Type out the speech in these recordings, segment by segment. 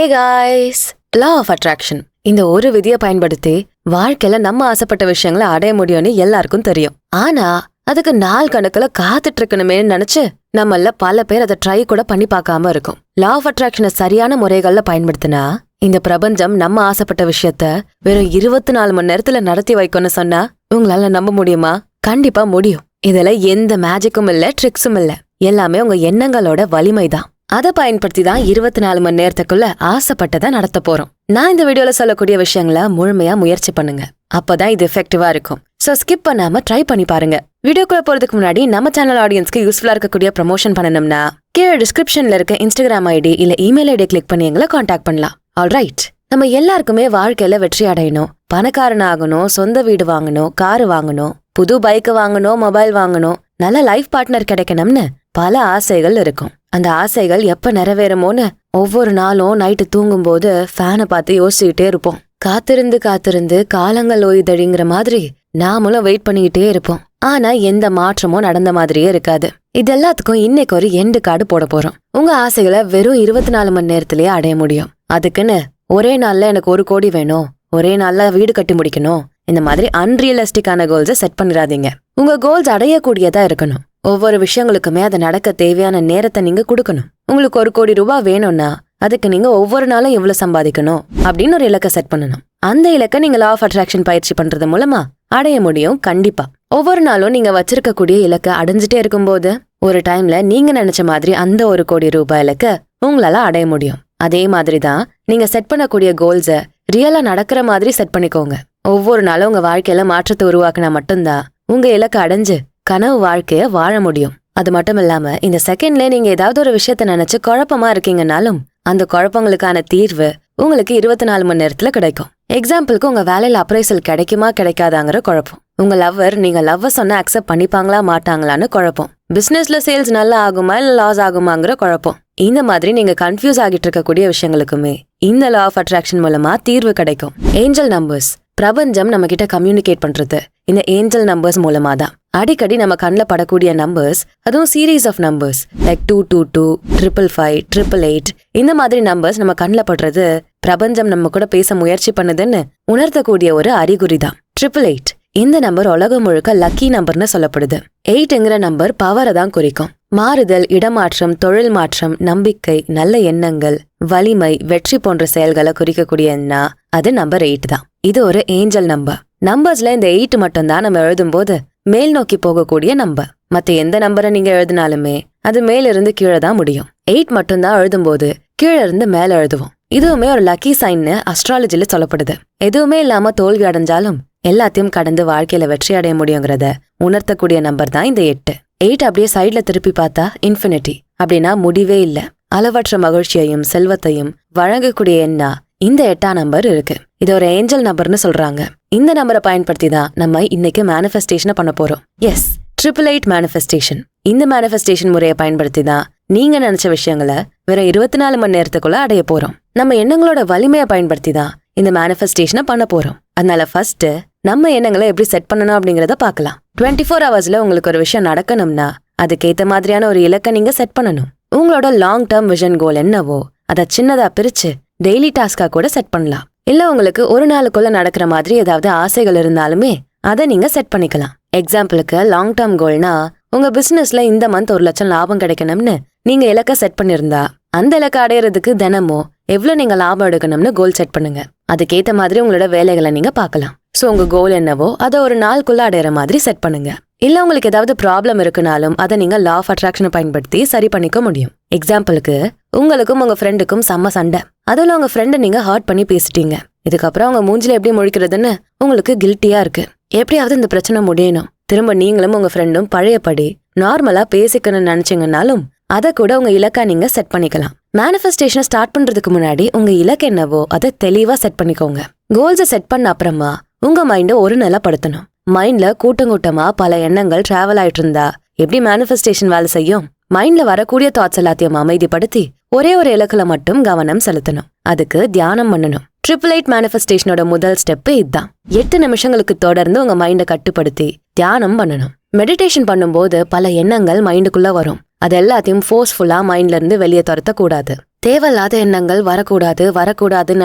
Hey guys, law of attraction இந்த ஒரு விதியை பயன்படுத்தி வாழ்க்கையில நம்ம ஆசைப்பட்ட விஷயங்களை அடைய முடியும்னு எல்லாருக்கும் தெரியும். ஆனா அதுக்கு நாள் கணக்குல காத்துட்டு இருக்கணுமே நினைச்சு நம்மள பல பேர் அதை ட்ரை கூட பண்ணி பார்க்காம இருக்கும். லா ஆஃப் அட்ராக்ஷனை சரியான முறைகள்ல பயன்படுத்தினா இந்த பிரபஞ்சம் நம்ம ஆசைப்பட்ட விஷயத்த வெறும் 24 மணி நேரத்துல நடத்தி வைக்கும்னு சொன்னா உங்களால நம்ப முடியுமா? கண்டிப்பா முடியும். இதுல எந்த மேஜிக்கும் இல்ல, ட்ரிக்ஸும் இல்ல, எல்லாமே உங்க எண்ணங்களோட வலிமைதான். அதை பயன்படுத்தி தான் 24 மணி நேரத்துக்குள்ள ஆசைப்பட்டதை நடத்த போறோம். நான் இந்த வீடியோல சொல்லக்கூடிய விஷயங்களை முழுமையா முயற்சி பண்ணுங்க. அப்பதான் இது எஃபெக்டிவா இருக்கும். சோ ஸ்கிப் பண்ணாம ட்ரை பண்ணி பாருங்க. வீடியோக்குள்ள போறதுக்கு முன்னாடி நம்ம சேனல் ஆடியன்ஸ்க்கு யூஸ்ஃபுல்லா இருக்கக்கூடிய ப்ரமோஷன் பண்ணணும்னா கீழே டிஸ்கிரிப்ஷன்ல இருக்க இன்ஸ்டாகிராம் ஐடி இல்ல இமெயில் ஐடி கிளிக் பண்ணி எங்களை கான்டாக்ட் பண்ணலாம். ஆல்ரைட், நம்ம எல்லாருக்குமே வாழ்க்கையில வெற்றி அடையணும், பணக்காரன் ஆகணும், சொந்த வீடு வாங்கணும், காரு வாங்கணும், புது பைக் வாங்கணும், மொபைல் வாங்கணும், நல்ல லைஃப் பார்ட்னர் கிடைக்கணும்னு பல ஆசைகள் இருக்கும். அந்த ஆசைகள் எப்ப நிறைவேறுமோன்னு ஒவ்வொரு நாளும் நைட்டு தூங்கும் போது ஃபேனை பார்த்து யோசிச்சுக்கிட்டே இருப்போம். காத்திருந்து காத்திருந்து காலங்கள் ஓய்தழிங்கிற மாதிரி நாமளும் வெயிட் பண்ணிக்கிட்டே இருப்போம். ஆனா எந்த மாற்றமும் நடந்த மாதிரியே இருக்காது. இது எல்லாத்துக்கும் இன்னைக்கு ஒரு எண்டு கார்டு போட போறோம். உங்க ஆசைகளை வெறும் 24 மணி நேரத்திலேயே அடைய முடியும். அதுக்குன்னு ஒரே நாள்ல எனக்கு 1 கோடி வேணும், ஒரே நாள்ல வீடு கட்டி முடிக்கணும், இந்த மாதிரி அன்ரியலிஸ்டிக்கான கோல்ஸை செட் பண்ணிடாதீங்க. உங்க கோல்ஸ் அடையக்கூடியதா இருக்கணும். ஒவ்வொரு விஷயங்களுக்குமே அதை நடக்க தேவையான நேரத்தை நீங்க கொடுக்கணும். உங்களுக்கு 1 கோடி ரூபாய் வேணும்னா அதுக்கு நீங்க ஒவ்வொரு நாளும் எவ்வளவு சம்பாதிக்கணும் அப்படின்னு ஒரு இலக்கை செட் பண்ணணும். அந்த இலக்கை நீங்க லா ஆஃப் அட்ராக்ஷன் பயிற்சி பண்றது மூலமா அடைய முடியும். கண்டிப்பா ஒவ்வொரு நாளும் நீங்க வச்சிருக்கக்கூடிய இலக்கை அடைஞ்சிட்டே இருக்கும்போது ஒரு டைம்ல நீங்க நினைச்ச மாதிரி அந்த 1 கோடி ரூபாய் இலக்கை உங்களால அடைய முடியும். அதே மாதிரிதான் நீங்க செட் பண்ணக்கூடிய கோல்ஸை ரியலா நடக்கிற மாதிரி செட் பண்ணிக்கோங்க. ஒவ்வொரு நாளும் உங்க வாழ்க்கையில மாற்றத்தை உருவாக்குனா மட்டும்தான் உங்க இலக்கை அடைஞ்சு கனவு வாழ்க்கைய வாழ முடியும். அது மட்டும் இல்லாம இந்த செகண்ட்ல நீங்க ஏதாவது ஒரு விஷயத்த நினைச்சு குழப்பமா இருக்கீங்கன்னாலும் அந்த குழப்பங்களுக்கான தீர்வு உங்களுக்கு 24 மணி நேரத்துல கிடைக்கும். எக்ஸாம்பிளுக்கு உங்க வேலையில அப்ரைசல் கிடைக்குமா கிடைக்காதாங்கிற குழப்பம், உங்க லவ்வர் நீங்க லவ் சொன்னா அக்செப்ட் பண்ணிப்பாங்களா மாட்டாங்களான்னு குழப்பம், பிசினஸ்ல சேல்ஸ் நல்லா ஆகுமா இல்ல லாஸ் ஆகுமாங்கிற குழப்பம். இந்த மாதிரி நீங்க கன்ஃபியூஸ் ஆகிட்டு இருக்கக்கூடிய விஷயங்களுக்குமே இந்த லா ஆஃப் அட்ராக்ஷன் மூலமா தீர்வு கிடைக்கும். ஏஞ்சல் நம்பர்ஸ், பிரபஞ்சம் நம்ம கிட்ட கம்யூனிகேட் பண்றது இந்த ஏஞ்சல் நம்பர்ஸ் மூலமா தான். அடிக்கடி நம்ம கண்ணில் படக்கூடிய நம்பர்ஸ், அதுவும் சீரீஸ் ஆஃப் நம்பர்ஸ் லைக் 222, 555, 888 இந்த மாதிரி நம்பர்ஸ் நம்ம கண்ணில் படுறது பிரபஞ்சம் நம்ம கூட பேச முயற்சி பண்ணுதுன்னு உணர்த்தக்கூடிய ஒரு அறிகுறி தான். 888 இந்த நம்பர் உலகம் முழுக்க லக்கி நம்பர்னு சொல்லப்படுது. 8ங்கிற நம்பர் பவரை தான் குறிக்கும். மாறுதல், இடமாற்றம், தொழில் மாற்றம், நம்பிக்கை, நல்ல எண்ணங்கள், வலிமை, வெற்றி போன்ற செயல்களை குறிக்கக்கூடிய எண்ணா அது நம்பர் 8 தான். இது ஒரு ஏஞ்சல் நம்பர். நம்பர்ஸ்ல இந்த 8 மட்டும் தான் நம்ம எழுதும் போது மேல் நோக்கி போகக்கூடிய நம்பர். மத்த எந்த நம்பரை நீங்க எழுதினாலுமே அது மேலிருந்து கீழே தான் முடியும். 8 மட்டும் தான் எழுதும்போது கீழே இருந்து மேல எழுதுவோம். இதுவுமே ஒரு லக்கி சைன்னு அஸ்ட்ராலஜில சொல்லப்படுது. எதுவுமே இல்லாம தோல்வி அடைஞ்சாலும் எல்லாத்தையும் கடந்து வாழ்க்கையில வெற்றி அடைய முடியுங்கிறத உணர்த்தக்கூடிய நம்பர் தான் இந்த 8. 8 அப்படியே சைட்ல திருப்பி பார்த்தா இன்ஃபினிட்டி, அப்படின்னா முடிவே இல்ல. அளவற்ற மகிழ்ச்சியையும் செல்வத்தையும் வழங்கக்கூடிய எண்ணா இந்த 8ஆம் நம்பர் இருக்கு. இது ஒரு ஏஞ்சல் நம்பர்னு சொல்றாங்க. இந்த நம்பரை பயன்படுத்தி தான் நம்ம இன்னைக்கு மேனிஃபெஸ்டேஷனை பண்ண போறோம். S, 888 manifestation. இந்த மேனிஃபெஸ்டேஷன் முறையை பயன்படுத்தி தான் நீங்க நினைச்ச விஷயங்களை வெறும் 24 மணி நேரத்துக்குள்ள அடைய போறோம். நம்ம எண்ணங்களோட வலிமையை பயன்படுத்தி தான் இந்த மேனிஃபெஸ்டேஷனை பண்ண போறோம். அதனால ஃபர்ஸ்ட் நம்ம எண்ணங்களை எப்படி செட் பண்ணணும் அப்படிங்கறத பார்க்கலாம். 24 ஹவர்ஸ்ல உங்களுக்கு ஒரு விஷயம் நடக்கணும்னா அதுக்கேத்த மாதிரியான ஒரு இலக்கை நீங்க செட் பண்ணணும். உங்களோட லாங் டேர்ம் விஷன் கோல் என்னவோ அதை சின்னதா பிரிச்சு டெய்லி டாஸ்கா கூட செட் பண்ணலாம். இல்ல உங்களுக்கு ஒரு நாளுக்குள்ள நடக்கிற மாதிரி ஏதாவது ஆசைகள் இருந்தாலுமே அதை நீங்க செட் பண்ணிக்கலாம். எக்ஸாம்பிளுக்கு லாங் டேர்ம் கோல்னா உங்க பிசினஸ்ல இந்த மந்த் 1 லட்சம் லாபம் கிடைக்கணும்னு நீங்க இலக்க செட் பண்ணிருந்தா அந்த இலக்க அடையறதுக்கு தினமும் எவ்வளவு நீங்க லாபம் எடுக்கணும்னு கோல் செட் பண்ணுங்க. அதுக்கேத்த மாதிரி உங்களோட வேலைகளை நீங்க பார்க்கலாம். சோ உங்க கோல் என்னவோ அதை ஒரு நாளுக்குள்ள அடையிற மாதிரி செட் பண்ணுங்க. இல்ல உங்களுக்கு ஏதாவது ப்ராப்ளம் இருக்குனாலும் அதை நீங்க லா ஆஃப் அட்ராக்ஷனை பயன்படுத்தி சரி பண்ணிக்க முடியும். எக்ஸாம்பிளுக்கு உங்களுக்கும் உங்க ஃப்ரெண்டுக்கும் செம்ம சண்டை, அதுல உங்க ஃப்ரெண்டை நீங்க ஹர்ட் பண்ணி பேசிட்டீங்க. இதுக்கப்புறம் அவங்க மூஞ்சில எப்படி முழிக்கிறதுன்னு உங்களுக்கு கில்ட்டியா இருக்கு. எப்படியாவது இந்த பிரச்சனை முடியணும், திரும்ப நீங்களும் உங்க ஃப்ரெண்டும் பழையபடி நார்மலா பேசிக்கணும்னு நினைச்சீங்கன்னாலும் அதை கூட உங்க இலக்கா நீங்க செட் பண்ணிக்கலாம். மேனிஃபெஸ்டேஷனை ஸ்டார்ட் பண்றதுக்கு முன்னாடி உங்க இலக்கு என்னவோ அதை தெளிவா செட் பண்ணிக்கோங்க. கோல்ஸை செட் பண்ண அப்புறமா உங்க மைண்டை ஒரு நிலைப்படுத்தணும். மைண்ட்ல கூட்டமா பல எண்ணங்கள் டிராவல் ஆயிட்டு இருந்தா எப்படி மேனிஃபெஸ்டேஷன் வேலை செய்யும்? மைண்ட்ல வரக்கூடிய தாட்ஸ் எல்லாத்தையும் அமைதிப்படுத்தி ஒரே ஒரு இலக்குல மட்டும் கவனம் செலுத்தணும். அதுக்கு தியானம் பண்ணணும். 888 மேனிஃபெஸ்டேஷனோட முதல் ஸ்டெப் இதுதான். 8 நிமிஷங்களுக்கு தொடர்ந்து உங்க மைண்டை கட்டுப்படுத்தி தியானம் பண்ணணும். மெடிடேஷன் பண்ணும்போது பல எண்ணங்கள் மைண்டுக்குள்ள வரும். அது எல்லாத்தையும் ஃபோர்ஸ்ஃபுல்லா மைண்ட்ல இருந்து வெளியே துரத்த கூடாது. தேவையில்லாத எண்ணங்கள் வரக்கூடாதுன்னு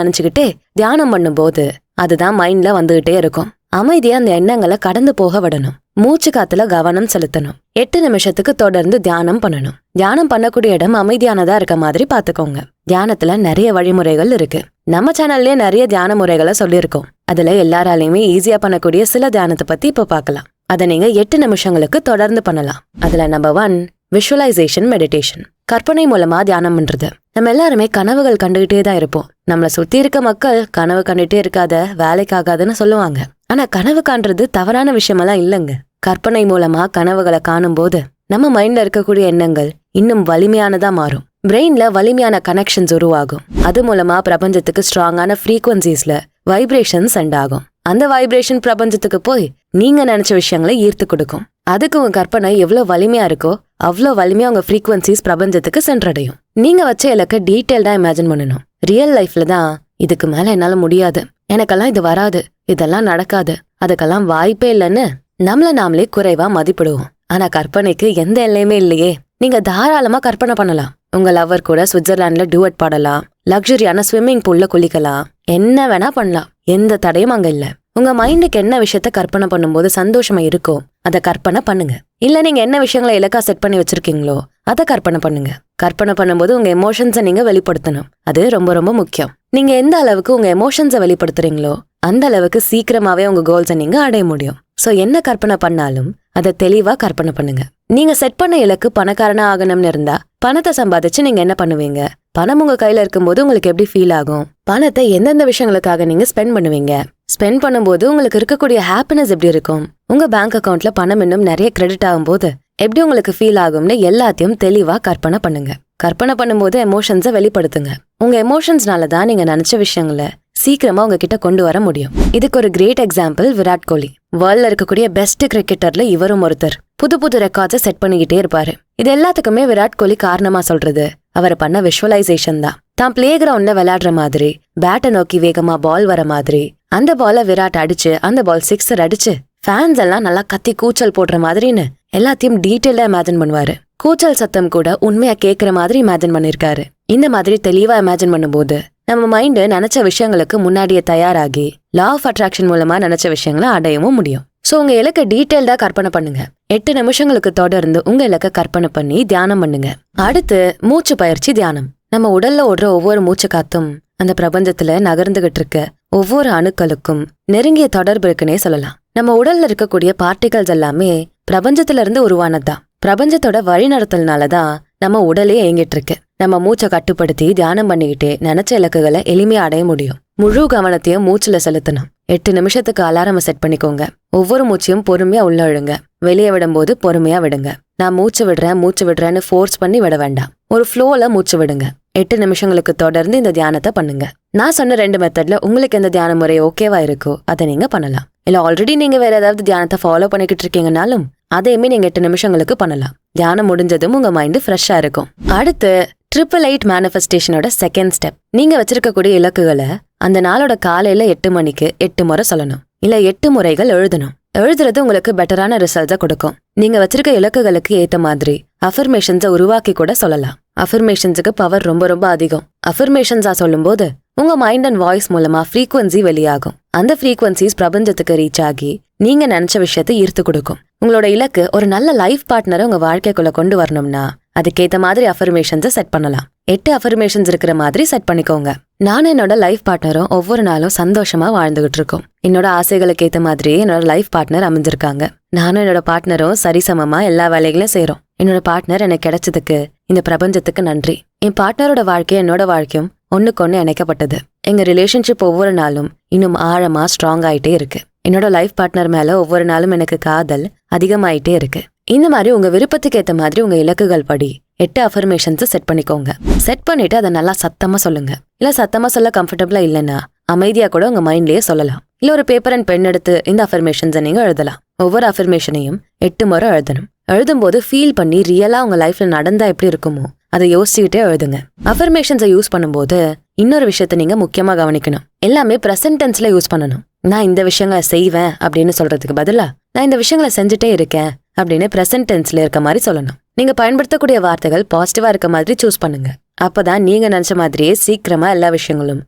நினைச்சுக்கிட்டே தியானம் பண்ணும்போது அதுதான் மைண்ட்ல வந்துகிட்டே இருக்கும். அமைதியா அந்த எண்ணங்களை கடந்து போக விடணும். மூச்சு காத்துல கவனம் செலுத்தணும். 8 நிமிஷத்துக்கு தொடர்ந்து தியானம் பண்ணணும். தியானம் பண்ணக்கூடிய இடம் அமைதியானதா இருக்க மாதிரி பாத்துக்கோங்க. தியானத்துல நிறைய வழிமுறைகள் இருக்கு. நம்ம சேனல்லயே நிறைய தியான முறைகளை சொல்லியிருக்கோம். அதுல எல்லாராலையுமே ஈஸியா பண்ணக்கூடிய சில தியானத்தை பத்தி இப்ப பார்க்கலாம். அதை நீங்க 8 நிமிஷங்களுக்கு தொடர்ந்து பண்ணலாம். அதுல நம்பர் 1 விஷுவலைசேஷன் மெடிடேஷன். கற்பனை மூலமா தியானம் பண்றது. நம்ம எல்லாருமே கனவுகள் கண்டுகிட்டே தான் இருப்போம். நம்மள சுத்தி இருக்க மக்கள் கனவு கண்டுகிட்டே இருக்காத, வேலைக்காகாதுன்னு சொல்லுவாங்க. ஆனா கனவு காண்றது தவறான விஷயமெல்லாம் இல்லைங்க. கற்பனை மூலமா கனவுகளை காணும் போது நம்ம மைண்ட்ல இருக்கக்கூடிய எண்ணங்கள் இன்னும் வலிமையானதா மாறும். பிரெயின்ல வலிமையான கனெக்ஷன்ஸ் உருவாகும். அது மூலமா பிரபஞ்சத்துக்கு ஸ்ட்ராங்கான ஃப்ரீக்வன்சிஸ்ல வைப்ரேஷன் சென்ட் ஆகும். அந்த வைப்ரேஷன் பிரபஞ்சத்துக்கு போய் நீங்க நினைச்ச விஷயங்களை ஈர்த்து கொடுக்கும். அதுக்கு உங்க கற்பனை எவ்வளவு வலிமையா இருக்கோ அவ்வளோ வலிமையா உங்க ஃப்ரீக்வன்சிஸ் பிரபஞ்சத்துக்கு சென்றடையும். நீங்க வச்ச இலக்க டீட்டெயில்டா இமேஜின் பண்ணணும். ரியல் லைஃப்ல தான் இதுக்கு மேல என்னால முடியாது, எனக்கெல்லாம் இது வராது, இதெல்லாம் நடக்காது, அதுக்கெல்லாம் வாய்ப்பே இல்லைன்னு நம்மள நாமளே குறைவா மதிப்பிடுவோம். ஆனா கற்பனைக்கு எந்த எல்லையுமே இல்லையே. நீங்க தாராளமா கற்பனை பண்ணலாம். உங்க லவ்வர் கூட சுவிட்சர்லாண்ட்ல டூவட் பாடலாம், லக்ஸரியான ஸ்விம்மிங் பூல்ல குளிக்கலாம், என்ன வேணா பண்ணலாம். எந்த தடையும் அங்க இல்ல. உங்க மைண்டுக்கு என்ன விஷயத்த கற்பனை பண்ணும்போது சந்தோஷமா இருக்கோ அதை கற்பனை பண்ணுங்க. இல்ல நீங்க என்ன விஷயங்களை இலக்கா செட் பண்ணி வச்சிருக்கீங்களோ அதை கற்பனை பண்ணுங்க. கற்பனை பண்ணும்போது உங்க எமோஷன்ஸை நீங்க வெளிப்படுத்தணும். அது ரொம்ப ரொம்ப முக்கியம். நீங்க எந்த அளவுக்கு உங்க எமோஷன்ஸை வெளிப்படுத்துறீங்களோ அந்த அளவுக்கு சீக்கிரமாவே உங்க கோல்ஸை நீங்க அடைய முடியும். சோ என்ன கற்பனை பண்ணாலும் அதை தெளிவா கற்பனை பண்ணுங்க. நீங்க செட் பண்ண இலக்கு பணக்காரனா ஆகணும்னு இருந்தா பணத்தை சம்பாதிச்சு நீங்க என்ன பண்ணுவீங்க? பணம் உங்க கையில இருக்கும்போது உங்களுக்கு எப்படி ஃபீல் ஆகும்? பணத்தை எந்தெந்த விஷயங்களுக்காக நீங்க ஸ்பெண்ட் பண்ணுவீங்க? ஸ்பெண்ட் பண்ணும்போது உங்களுக்கு இருக்கக்கூடிய ஹாப்பினஸ் எப்படி இருக்கும்? உங்க பேங்க் அக்கவுண்ட்ல பணம் இன்னும் நிறைய கிரெடிட் ஆகும்போது எப்படி உங்களுக்கு ஃபீல் ஆகும்னு எல்லாத்தையும் தெளிவா கற்பனை பண்ணுங்க. கற்பனை பண்ணும்போது எமோஷன்ஸை வெளிப்படுத்துங்க. உங்க எமோஷன்ஸ்னால தான் நீங்க நினைச்ச விஷயங்களை சீக்கிரமா உங்ககிட்ட கொண்டு வர முடியும். இதுக்கு ஒரு கிரேட் எக்ஸாம்பிள் விராட் கோலி. வேர்ல்ட்ல இருக்கக்கூடிய பெஸ்ட் கிரிக்கெட்டர்ல இவரும் ஒருத்தர். புது புது ரெக்கார்ட்ஸை செட் பண்ணிக்கிட்டே இருப்பாரு. இது எல்லாத்துக்குமே விராட் கோலி காரணமா சொல்றது அவர் பண்ண விஷுவலைசேஷன் தான். தான் பிளே கிரவுண்ட்ல விளையாடுற மாதிரி, பேட்டை நோக்கி வேகமா பால் வர மாதிரி, அந்த பால விராட் அடிச்சு அந்த பால் 6 அடிச்சு ஃபேன்ஸ் எல்லாம் நல்லா கத்தி கூச்சல் போடுற மாதிரின்னு எல்லாத்தையும் டீட்டெயிலா இமேஜின் பண்ணுவாரு. கூச்சல் சத்தம் கூட உண்மையா கேட்கிற மாதிரி இமேஜின் பண்ணிருக்காரு. இந்த மாதிரி தெளிவா இமேஜின் பண்ணும்போது நம்ம மைண்ட் நினைச்ச விஷயங்களுக்கு முன்னாடியே தயாராகி லா ஆஃப் அட்ராக்ஷன் மூலமா நினைச்ச விஷயங்களை அடையவும் முடியும். சோ உங்க இலக்க டீட்டெயில்டா கற்பனை பண்ணுங்க. 8 நிமிஷங்களுக்கு தொடர்ந்து உங்க இலக்க கற்பனை பண்ணி தியானம் பண்ணுங்க. அடுத்து மூச்சு பயிற்சி தியானம். நம்ம உடல்ல ஓடுற ஒவ்வொரு மூச்சு காத்தும் அந்த பிரபஞ்சத்துல நகர்ந்துகிட்டு இருக்க ஒவ்வொரு அணுக்களுக்கும் நெருங்கிய தொடர்பு இருக்குன்னே சொல்லலாம். நம்ம உடல்ல இருக்கக்கூடிய பார்ட்டிகல்ஸ் எல்லாமே பிரபஞ்சத்துல இருந்து உருவானதுதான். பிரபஞ்சத்தோட வழிநடத்தல்னாலதான் நம்ம உடலே இயங்கிட்டு இருக்கு. நம்ம மூச்சை கட்டுப்படுத்தி தியானம் பண்ணிக்கிட்டே நினைச்ச இலக்குகளை எளிமையா அடைய முடியும். முழு கவனத்தையும் மூச்சுல செலுத்தணும். 8 நிமிஷத்துக்கு அலாரம் செட் பண்ணிக்கோங்க. ஒவ்வொரு மூச்சையும் பொறுமையா உள்ள இழுங்க. வெளியே விடும்போது பொறுமையா விடுங்க. நான் மூச்சு விடுறேன்னு ஃபோர்ஸ் பண்ணி விட வேண்டாம். ஒரு ஃப்ளோல மூச்சு விடுங்க. 8 நிமிஷங்களுக்கு தொடர்ந்து இந்த தியானத்தை பண்ணுங்க. நான் சொன்ன 2 மெத்தட்ல உங்களுக்கு எந்த தியான முறை ஓகேவா இருக்கோ அதை நீங்க பண்ணலாம். இல்ல ஆல்ரெடி நீங்க வேற ஏதாவது தியானத்தை ஃபாலோ பண்ணிக்கிட்டு இருக்கீங்கன்னாலும் அதையுமே நீங்க 8 நிமிஷங்களுக்கு பண்ணலாம். தியானம் முடிஞ்சதும் உங்க மைண்ட் ஃப்ரெஷ்ஷா இருக்கும். அடுத்து 888 மேனிஃபெஸ்டேஷனோட செகண்ட் ஸ்டெப். நீங்க வச்சிருக்கக்கூடிய இலக்குகளை அந்த நாளோட காலையில 8 மணிக்கு 8 முறை சொல்லணும். இல்ல 8 முறைகள் எழுதணும். எழுதுறது உங்களுக்கு பெட்டரான ரிசல்ட்ஸை கொடுக்கும். நீங்க வச்சிருக்க இலக்குகளுக்கு ஏத்த மாதிரி அஃபர்மேஷன்ஸை உருவாக்கி கூட சொல்லலாம். அஃபர்மேஷன்ஸுக்கு பவர் ரொம்ப ரொம்ப அதிகம். அஃபர்மேஷன்ஸா சொல்லும்போது உங்க மைண்ட் அண்ட் வாய்ஸ் மூலமா ஃப்ரீக்வன்சி வெளியாகும். அந்த ஃப்ரீக்வன்சிஸ் பிரபஞ்சத்துக்கு ரீச் ஆகி நீங்க நினைச்ச விஷயத்தை ஈர்த்து கொடுக்கும். உங்களோட இலக்கு ஒரு நல்ல லைஃப் பார்ட்னரை உங்க வாழ்க்கைக்குள்ள கொண்டு வரணும்னா அதுக்கேத்த மாதிரி அஃபர்மேஷன்ஸை செட் பண்ணலாம். 8 அஃபர்மேஷன்ஸ் இருக்கிற மாதிரி செட் பண்ணிக்கோங்க. நானும் என்னோட லைஃப் பார்ட்னரும் ஒவ்வொரு நாளும் சந்தோஷமா வாழ்ந்துகிட்டு இருக்கோம். என்னோட ஆசைகளுக்கு ஏத்த மாதிரி என்னோட லைஃப் பார்ட்னர் அமைஞ்சிருக்காங்க. நானும் என்னோட பார்ட்னரும் சரிசமமா எல்லா வேலைகளையும் செய்றோம். என்னோட பார்ட்னர் எனக்கு கிடைச்சதுக்கு இந்த பிரபஞ்சத்துக்கு நன்றி. என் பார்ட்னரோட வாழ்க்கையும் என்னோட வாழ்க்கையும் ஒண்ணுக்கொன்னு இணைக்கப்பட்டது. எங்க ரிலேஷன்ஷிப் ஒவ்வொரு நாளும் இன்னும் ஆழமா ஸ்ட்ராங் ஆயிட்டே இருக்கு. என்னோட லைஃப் பார்ட்னர் மேல ஒவ்வொரு நாளும் எனக்கு காதல் அதிகமாயிட்டே இருக்கு. இந்த மாதிரி உங்க விருப்பத்துக்கு ஏத்த மாதிரி உங்க இலக்குகள் படி 8 அஃபர்மேஷன்ஸ் செட் பண்ணிக்கோங்க. செட் பண்ணிட்டு அதை நல்லா சத்தமா சொல்லுங்க. இல்ல சத்தமா சொல்ல கம்ஃபர்டபிளா இல்லைன்னா அமைதியா கூட உங்க மைண்ட்லயே சொல்லலாம். இல்ல ஒரு பேப்பர் அண்ட் பென் எடுத்து இந்த அஃபர்மேஷன்ஸை நீங்க எழுதலாம். ஒவ்வொரு அஃபர்மேஷனையும் 8 முறை எழுதணும். எழுதும்போது ஃபீல் பண்ணி ரியலா உங்க லைஃப்ல நடந்தா எப்படி இருக்குமோ அதை யோசிச்சுக்கிட்டே எழுதுங்க. அஃபர்மேஷன்ஸை யூஸ் பண்ணும்போது இன்னொரு விஷயத்த நீங்க முக்கியமா கவனிக்கணும். எல்லாமே பிரசன்ட் டென்ஸ்ல யூஸ் பண்ணணும். நான் இந்த விஷயங்களை செய்வேன் அப்படின்னு சொல்றதுக்கு பதிலா நான் இந்த விஷயங்களை செஞ்சுட்டே இருக்கேன் அப்படின்னு பிரசன்ட் டென்ஸ்ல இருக்க மாதிரி சொல்லணும். நீங்க பயன்படுத்தக்கூடிய வார்த்தைகள் பாசிட்டிவா இருக்க மாதிரி சூஸ் பண்ணுங்க. அப்பதான் நீங்க நினைச்ச மாதிரியே சீக்கிரமா எல்லா விஷயங்களும்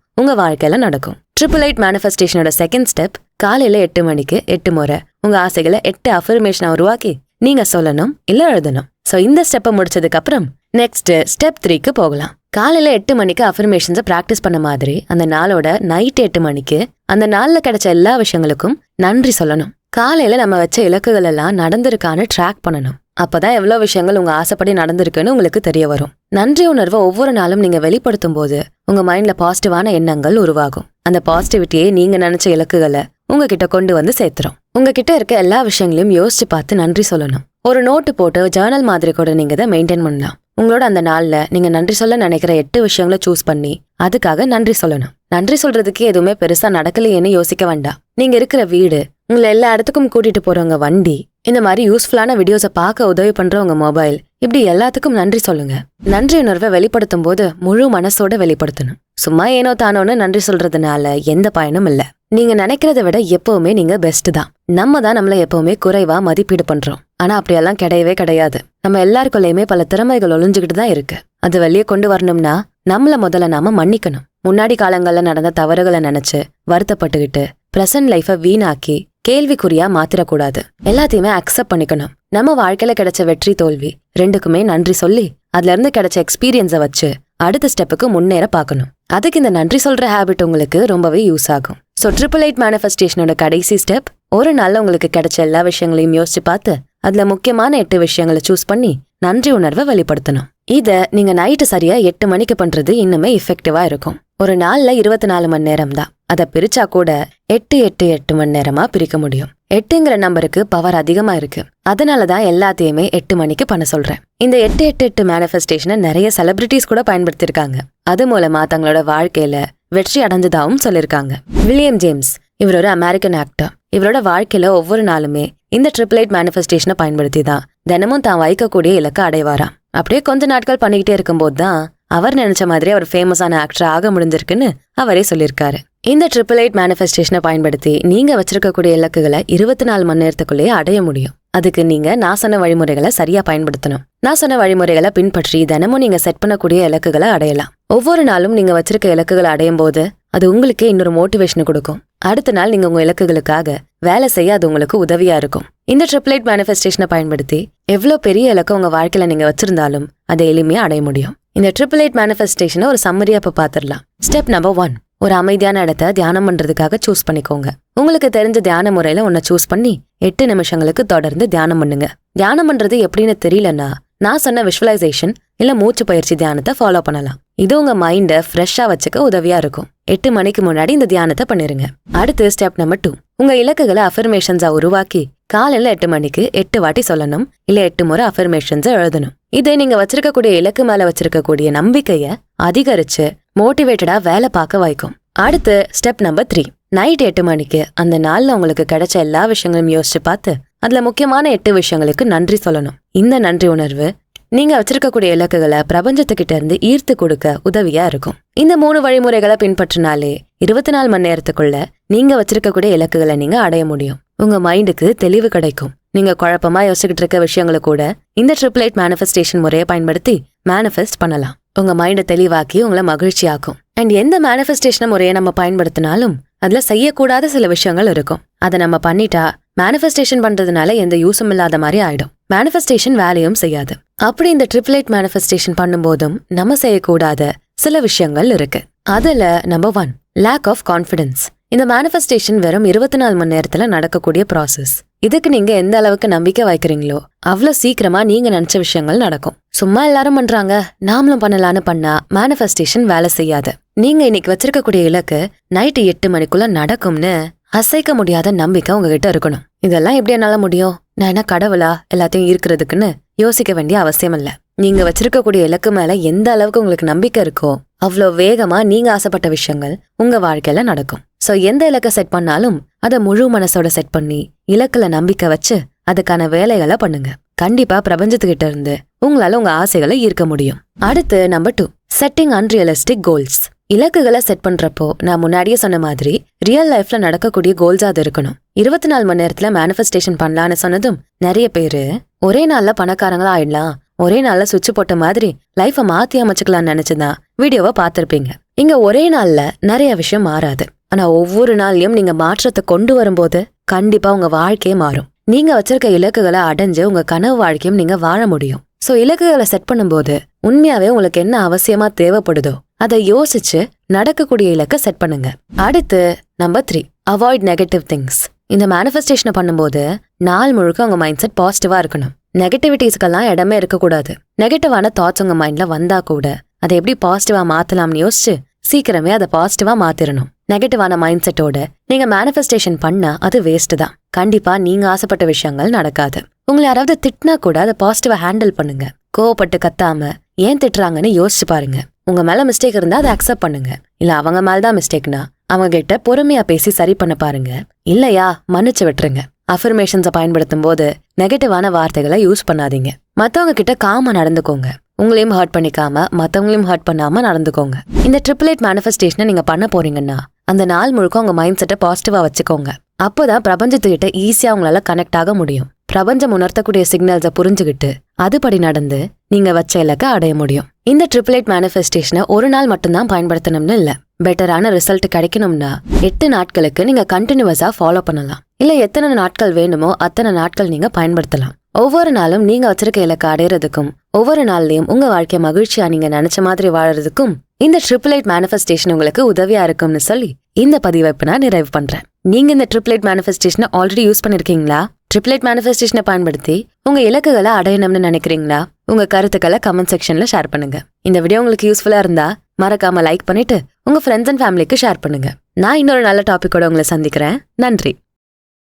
உங்க வாழ்க்கையில நடக்கும். 888 மேனிஃபெஸ்டேஷனோட செகண்ட் ஸ்டெப், காலையில 8 மணிக்கு 8 முறை உங்க ஆசைகளை 8 அஃபர்மேஷனை உருவாக்கி நீங்க சொல்லணும் இல்ல எழுதணும். சோ இந்த ஸ்டெப்பை முடிச்சதுக்கு அப்புறம் நெக்ஸ்ட் ஸ்டெப் 3க்கு போகலாம். காலையில 8 மணிக்கு அஃபர்மேஷன்ஸை பிராக்டிஸ் பண்ண மாதிரி அந்த நாளோட நைட் 8 மணிக்கு அந்த நாள்ல கிடைச்ச எல்லா விஷயங்களுக்கும் நன்றி சொல்லணும். காலையில நம்ம வச்ச இலக்குகள் எல்லாம் நடந்திருக்கான்னு ட்ராக் பண்ணணும். அப்பதான் எவ்வளவு விஷயங்கள் உங்க ஆசைப்படி நடந்திருக்குன்னு உங்களுக்கு தெரிய வரும். நன்றி உணர்வை ஒவ்வொரு நாளும் நீங்க வெளிப்படுத்தும் போது உங்க மைண்ட்ல பாசிட்டிவான எண்ணங்கள் உருவாகும். அந்த பாசிட்டிவிட்டியே நீங்க நினைச்ச இலக்குகளை உங்ககிட்ட கொண்டு வந்து சேர்த்துரும். உங்ககிட்ட இருக்க எல்லா விஷயங்களையும் யோசிச்சு பார்த்து நன்றி சொல்லணும். ஒரு நோட்டு போட்டு ஜேர்னல் மாதிரி கூட நீங்க இதை மெயின்டைன் பண்ணலாம். உங்களோட அந்த நாள்ல நீங்க நன்றி சொல்ல நினைக்கிற 8 விஷயங்களை சூஸ் பண்ணி அதுக்காக நன்றி சொல்லணும். நன்றி சொல்றதுக்கு எதுவுமே பெருசா நடக்கலையேன்னு யோசிக்க வேண்டாம். நீங்க இருக்கிற வீடு, உங்களை எல்லா இடத்துக்கும் கூட்டிட்டு போறவங்க வண்டி, இந்த மாதிரி யூஸ்ஃபுல்லான வீடியோஸை பார்க்க உதவி பண்றவங்க மொபைல், இப்படி எல்லாத்துக்கும் நன்றி சொல்லுங்க. நன்றி உணர்வை வெளிப்படுத்தும் போது முழு மனசோட வெளிப்படுத்தணும். சும்மா ஏனோ தானோன்னு நன்றி சொல்றதுனால எந்த பயனும் இல்ல. நீங்க நினைக்கிறத விட எப்பவுமே நீங்க பெஸ்ட் தான். நம்ம தான் நம்மள எப்பவுமே குறைவா மதிப்பீடு பண்றோம். ஆனா அப்படியெல்லாம் கிடையவே கிடையாது. நம்ம எல்லாருக்குள்ளயுமே பல திறமைகள் ஒளிஞ்சுக்கிட்டு தான் இருக்கு. அது வெளியே கொண்டு வரணும்னா நம்மள முதல்ல நாம மன்னிக்கணும். முன்னாடி காலங்கள்ல நடந்த தவறுகளை நினைச்சு வருத்தப்பட்டுக்கிட்டு பிரசன்ட் லைஃபை வீணாக்கி கேள்விக்குறியா மாத்திரக்கூடாது. எல்லாத்தையுமே அக்செப்ட் பண்ணிக்கணும். நம்ம வாழ்க்கையில கிடைச்ச வெற்றி தோல்வி ரெண்டுக்குமே நன்றி சொல்லி அதுல இருந்து கிடைச்ச எக்ஸ்பீரியன்ஸை வச்சு அடுத்த ஸ்டெப்புக்கு முன்னேற பார்க்கணும். அதுக்கு இந்த நன்றி சொல்ற ஹேபிட் உங்களுக்கு ரொம்பவே யூஸ் ஆகும். ஸோ 888 மேனிஃபெஸ்டேஷனோட கடைசி ஸ்டெப், ஒரு நாள்ல உங்களுக்கு கிடைச்ச எல்லா விஷயங்களையும் யோசிச்சு பார்த்து அதுல முக்கியமான 8 விஷயங்களை சூஸ் பண்ணி நன்றி உணர்வை வெளிப்படுத்தணும். இத நீங்க நைட்டு சரியா 8 மணிக்கு பண்றது இன்னுமே எஃபெக்டிவா இருக்கும். ஒரு நாள்ல 24 மணி நேரம் தான். அதை பிரிச்சா கூட 8 மணி நேரமா பிரிக்க முடியும். 8ங்கிற நம்பருக்கு பவர் அதிகமா இருக்கு. அதனாலதான் எல்லாத்தையுமே 8 மணிக்கு பண்ண சொல்றேன். இந்த 888 மேனிஃபெஸ்டேஷனை நிறைய செலிபிரிட்டிஸ் கூட பயன்படுத்திருக்காங்க. அது மூலமா தங்களோட வாழ்க்கையில வெற்றி அடைஞ்சதாவும் சொல்லிருக்காங்க. வில்லியம் ஜேம்ஸ், இவர் ஒரு அமெரிக்கன் ஆக்டர். இவரோட வாழ்க்கையில ஒவ்வொரு நாளுமே இந்த 888 மேனிஃபெஸ்டேஷனை பயன்படுத்தி தான் தினமும் தான் வைக்கக்கூடிய இலக்கை அடைவாராம். அப்படியே கொஞ்ச நாட்கள் பண்ணிக்கிட்டே இருக்கும்போது தான் அவர் நினைச்ச மாதிரி அவர் ஃபேமஸான ஆக்டர் ஆக முடிஞ்சிருக்குன்னு அவரே சொல்லியிருக்காரு. இந்த 888 மேனிஃபெஸ்டேஷனை பயன்படுத்தி நீங்க வச்சிருக்கக்கூடிய இலக்குகளை 24 மணி நேரத்துக்குள்ளேயே அடைய முடியும். அதுக்கு நீங்க நான் சொன்ன வழிமுறைகளை சரியா பயன்படுத்தணும். நான் சொன்ன வழிமுறைகளை பின்பற்றி தினமும் நீங்க செட் பண்ணக்கூடிய இலக்குகளை அடையலாம். ஒவ்வொரு நாளும் நீங்க வச்சிருக்க இலக்குகளை அடையும் போது அது உங்களுக்கே இன்னொரு மோட்டிவேஷன் கொடுக்கும். அடுத்த நாள் நீங்க உங்க இலக்குகளுக்காக வேலை செய்ய அது உங்களுக்கு உதவியா இருக்கும். இந்த 888 மேனிஃபெஸ்டேஷனை பயன்படுத்தி எவ்வளவு பெரிய இலக்கு உங்க வாழ்க்கையில நீங்க வச்சிருந்தாலும் அதை எளிமையா அடைய முடியும். இந்த 888 மேனிஃபெஸ்டேஷனை ஒரு சம்மரியா இப்ப பாத்துடலாம். ஸ்டெப் நம்பர் 1, ஒரு அமைதியான இடத்தை தியானம் பண்றதுக்காக சூஸ் பண்ணிக்கோங்க. உங்களுக்கு தெரிஞ்ச தியான முறையில ஒன்ன சூஸ் பண்ணி 8 நிமிஷங்களுக்கு தொடர்ந்து தியானம் பண்ணுங்க. தியானம் பண்றது எப்படின்னு தெரியலன்னா நான் சொன்ன விஷுவலைசேஷன் இல்ல மூச்சு பயிற்சி தியானத்தை ஃபாலோ பண்ணலாம். இது உங்க மைண்டை ஃப்ரெஷ்ஷா வச்சுக்க உதவியா இருக்கும். 8 மணிக்கு முன்னாடி இந்த தியானத்தை பண்ணிருங்க. அடுத்து ஸ்டெப் நம்பர் 2, உங்க இலக்குகளை அஃபர்மேஷன்ஸா உருவாக்கி காலையில 8 மணிக்கு 8 வாட்டி சொல்லணும் இல்ல 8 முறை அஃபர்மேஷன்ஸை எழுதணும். இதை நீங்க வச்சிருக்கக்கூடிய இலக்கு மேல வச்சிருக்கக்கூடிய நம்பிக்கைய அதிகரிச்சு மோட்டிவேட்டடா வேலை பார்க்க வைக்கும். அடுத்து ஸ்டெப் நம்பர் 3, நைட் 8 மணிக்கு அந்த நாள்ல உங்களுக்கு கிடைச்ச எல்லா விஷயங்களும் யோசிச்சு பார்த்து அதுல முக்கியமான 8 விஷயங்களுக்கு நன்றி சொல்லணும். இந்த நன்றி உணர்வு நீங்க வச்சிருக்கக்கூடிய இலக்குகளை பிரபஞ்சத்துக்கிட்ட இருந்து ஈர்த்து கொடுக்க உதவியா இருக்கும். இந்த 3 வழிமுறைகளை பின்பற்றினாலே 24 மணி நேரத்துக்குள்ள நீங்க வச்சிருக்கக்கூடிய இலக்குகளை நீங்க அடைய முடியும். உங்க மைண்டுக்கு தெளிவு கிடைக்கும். நீங்க குழப்பமா யோசிச்சுக்கிட்டு இருக்க விஷயங்களை கூட இந்த 888 மேனிஃபெஸ்டேஷன் முறையை பயன்படுத்தி மேனிஃபெஸ்ட் பண்ணலாம். உங்க மைண்டை தெளிவாக்கி உங்களை மகிழ்ச்சி ஆக்கும். அண்ட் எந்த மேனிஃபெஸ்டேஷன் முறையை நம்ம பயன்படுத்தினாலும் அதுல செய்யக்கூடாத சில விஷயங்கள் இருக்கும். அதை நம்ம பண்ணிட்டா மேனிஃபெஸ்டேஷன் பண்றதுனால எந்த யூஸும் இல்லாத மாதிரி ஆயிடும். மேனிஃபெஸ்டேஷன் வேலையும் செய்யாது. அப்படி இந்த 888 மேனிஃபெஸ்டேஷன் பண்ணும்போதும் நம்ம செய்யக்கூடாத சில விஷயங்கள் இருக்கு. அதுல நம்பர் 1, லேக் ஆஃப் கான்ஃபிடன்ஸ். இந்த மேனிஃபெஸ்டேஷன் வெறும் 24 மணி நேரத்துல நடக்கக்கூடிய ப்ராசஸ். இதுக்கு நீங்க எந்த அளவுக்கு நம்பிக்கை வைக்கிறீங்களோ அவ்வளவு சீக்கிரமா நீங்க நினைச்ச விஷயங்கள் நடக்கும். சும்மா எல்லாரும் பண்றாங்க நாமளும் பண்ணலான்னு பண்ணா மேனிஃபெஸ்டேஷன் வேலை செய்யாது. நீங்க இன்னைக்கு வச்சிருக்கக்கூடிய இலக்கு நைட்டு 8 மணிக்குள்ள நடக்கும்னு அசைக்க முடியாத நம்பிக்கை உங்ககிட்ட இருக்கணும். இதெல்லாம் எப்படி என்னால முடியும், நான் என்ன கடவுளா எல்லாத்தையும் ஈர்க்கிறதுக்குன்னு யோசிக்க வேண்டிய அவசியம் இல்ல. நீங்க வச்சிருக்கக்கூடிய இலக்கு மேல எந்த அளவுக்கு உங்களுக்கு நம்பிக்கை இருக்கோ அவ்வளோ வேகமா நீங்க ஆசைப்பட்ட விஷயங்கள் உங்க வாழ்க்கையில நடக்கும். சோ எந்த இலக்கை செட் பண்ணாலும் அதை முழு மனசோட செட் பண்ணி இலக்குல நம்பிக்கை வச்சு அதுக்கான வேலைகளை பண்ணுங்க. கண்டிப்பா பிரபஞ்சத்துக்கிட்ட இருந்து உங்களால உங்க ஆசைகளை ஈர்க்க முடியும். அடுத்து நம்பர் 2, செட்டிங் அன்ரியலிஸ்டிக் கோல்ஸ். இலக்குகளை செட் பண்றப்போ நான் முன்னாடியே சொன்ன மாதிரி ரியல் லைஃப்ல நடக்கக்கூடிய கோல்ஸா அது இருக்கணும். 24 மணி நேரத்துல மேனிஃபெஸ்டேஷன் பண்ணலான்னு சொன்னதும் நிறைய பேரு ஒரே நாள்ல பணக்காரங்களா ஆயிடலாம், ஒரே நாள்ல சுவிட்ச் போட்ட மாதிரி லைஃப மாத்தி அமைச்சுக்கலாம்னு நினைச்சுதான் வீடியோவை பார்த்திருப்பீங்க. இங்க ஒரே நாள்ல நிறைய விஷயம் மாறாது. ஆனா ஒவ்வொரு நாள்லயும் நீங்க மாற்றத்தை கொண்டு வரும்போது கண்டிப்பா உங்க வாழ்க்கையே மாறும். நீங்க வச்சிருக்க இலக்குகளை அடைஞ்சு உங்க கனவு வாழ்க்கையும் நீங்க வாழ முடியும். சோ இலக்குகளை செட் பண்ணும்போது உண்மையாவே உங்களுக்கு என்ன அவசியமா தேவைப்படுதோ அதை யோசிச்சு நடக்கக்கூடிய இலக்கை செட் பண்ணுங்க. அடுத்து நம்பர் 3, அவாய்ட் நெகட்டிவ் திங்ஸ். இந்த மேனிஃபெஸ்டேஷனை பண்ணும்போது நாள் முழுக்க உங்க மைண்ட் செட் பாசிட்டிவா இருக்கணும். நெகட்டிவிட்டிஸ்க்கெல்லாம் இடமே இருக்கக்கூடாது. நெகட்டிவான தாட்ஸ் உங்க மைண்ட்ல வந்தா கூட அதை எப்படி பாசிட்டிவா மாத்தலாம்னு யோசிச்சு சீக்கிரமே அதை பாசிட்டிவா மாத்திரணும். நெகட்டிவான மைண்ட் செட்டோட நீங்க மேனிஃபெஸ்டேஷன் பண்ணா அது வேஸ்ட் தான். கண்டிப்பா நீங்க ஆசைப்பட்ட விஷயங்கள் நடக்காது. உங்களை யாராவது திட்டினா கூட அதை பாசிட்டிவா ஹேண்டில் பண்ணுங்க. கோவப்பட்டு கத்தாம ஏன் திட்டுறாங்கன்னு யோசிச்சு பாருங்க. உங்க மேல மிஸ்டேக் இருந்தா அதை அக்செப்ட் பண்ணுங்க. இல்ல அவங்க மேலதான் மிஸ்டேக்னா அவங்க கிட்ட பொறுமையா பேசி சரி பண்ண பாருங்க. இல்லையா மன்னிச்சு விட்டுருங்க. அஃபர்மேஷன்ஸை பயன்படுத்தும் போது நெகட்டிவான வார்த்தைகளை யூஸ் பண்ணாதீங்க. மத்தவங்க கிட்ட காமா நடந்துக்கோங்க. உங்களையும் ஹர்ட் பண்ணிக்காம மத்தவங்களையும் ஹர்ட் பண்ணாம நடந்துக்கோங்க. இந்த 888 மேனிஃபெஸ்டேஷனை நீங்க பண்ண போறீங்கன்னா அந்த நாள் முழுக்க உங்க மைண்ட் செட்டை பாசிட்டிவா வச்சுக்கோங்க. அப்போதான் பிரபஞ்சத்துக்கிட்ட ஈஸியா உங்களால கனெக்ட் ஆக முடியும். பிரபஞ்சம் உணர்த்தக்கூடிய சிக்னல்ஸை புரிஞ்சுக்கிட்டு அதுபடி நடந்து நீங்க வச்ச இலக்க அடைய முடியும். இந்த 888 மேனிஃபெஸ்டேஷனை ஒரு நாள் மட்டும்தான் பயன்படுத்தணும்னு இல்ல. பெட்டரான ரிசல்ட் கிடைக்கணும்னா 8 நாட்களுக்கு நீங்க கண்டினியூஸா ஃபாலோ பண்ணலாம். இல்ல எத்தனை நாட்கள் வேணுமோ அத்தனை நாட்கள் நீங்க பயன்படுத்தலாம். ஒவ்வொரு நாளும் நீங்க வச்சிருக்க இலக்க அடையறதுக்கும் ஒவ்வொரு நாள்லயும் உங்க வாழ்க்கை மகிழ்ச்சியா நீங்க நினைச்ச மாதிரி வாழறதுக்கும் இந்த 888 மேனிஃபெஸ்டேஷன் உங்களுக்கு உதவியா இருக்கும்னு சொல்லி இந்த பதிவை இப்ப நான் நிறைவு பண்றேன். நீங்க இந்த 888 மேனிஃபெஸ்டேஷனை ஆல்ரெடி யூஸ் பண்ணிருக்கீங்களா? 888 மேனிஃபெஸ்டேஷனை பயன்படுத்தி உங்க இலக்குகளை அடையணும்னு நினைக்கிறீங்களா? உங்க கருத்துக்களை கமெண்ட் செக்ஷன்ல ஷேர் பண்ணுங்க. இந்த வீடியோ உங்களுக்கு யூஸ்ஃபுல்லா இருந்தா மறக்காம லைக் பண்ணிட்டு உங்க ஃப்ரெண்ட்ஸ் அண்ட் ஃபேமிலிக்கு ஷேர் பண்ணுங்க. நான் இன்னொரு நல்ல டாபிக்கோட உங்களை சந்திக்கிறேன். நன்றி.